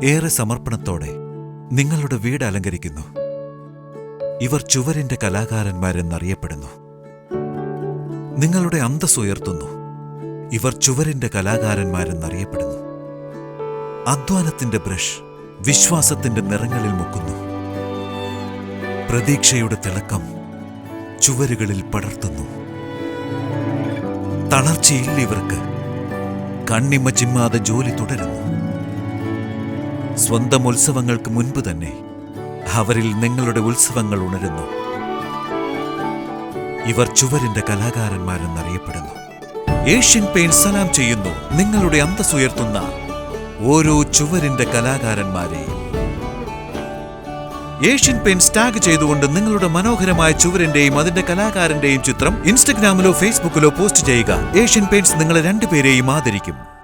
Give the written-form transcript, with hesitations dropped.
ഏറെ സമർപ്പണത്തോടെ നിങ്ങളുടെ വീട് അലങ്കരിക്കുന്നു. ഇവർ ചുവരിന്റെ കലാകാരന്മാരെന്നറിയപ്പെടുന്നു. നിങ്ങളുടെ അന്തസ്സ് ഉയർത്തുന്നു. ഇവർ ചുവരിന്റെ കലാകാരന്മാരെന്നറിയപ്പെടുന്നു. അധ്വാനത്തിന്റെ ബ്രഷ് വിശ്വാസത്തിന്റെ നിറങ്ങളിൽ മുക്കുന്നു. പ്രതീക്ഷയുടെ തിളക്കം ചുവരുകളിൽ പടർത്തുന്നു. തളർച്ചയില്ല ഇവർക്ക്. കണ്ണിമ ചിമ്മാതെ ജോലി തുടരുന്നു. സ്വന്തം ഉത്സവങ്ങൾക്ക് മുൻപ് തന്നെ അവരിൽ നിങ്ങളുടെ ഉത്സവങ്ങൾ ഉണരുന്നു. ഇവർ ചുവരിന്റെ കലാകാരന്മാരെന്നറിയപ്പെടുന്നു. ഏഷ്യൻ പെയിന്റ് സലാം ചെയ്യുന്നു നിങ്ങളുടെ അന്തസ്സ് ഉയർത്തുന്ന ഓരോ ചുവരിന്റെ കലാകാരന്മാരെയും. ഏഷ്യൻ പെയിന്റ്സ് ടാഗ് ചെയ്തുകൊണ്ട് നിങ്ങളുടെ മനോഹരമായ ചുവരിന്റെയും അതിന്റെ കലാകാരന്റെയും ചിത്രം ഇൻസ്റ്റഗ്രാമിലോ ഫേസ്ബുക്കിലോ പോസ്റ്റ് ചെയ്യുക. ഏഷ്യൻ പെയിന്റ്സ് നിങ്ങളെ രണ്ടുപേരെയും ആദരിക്കും.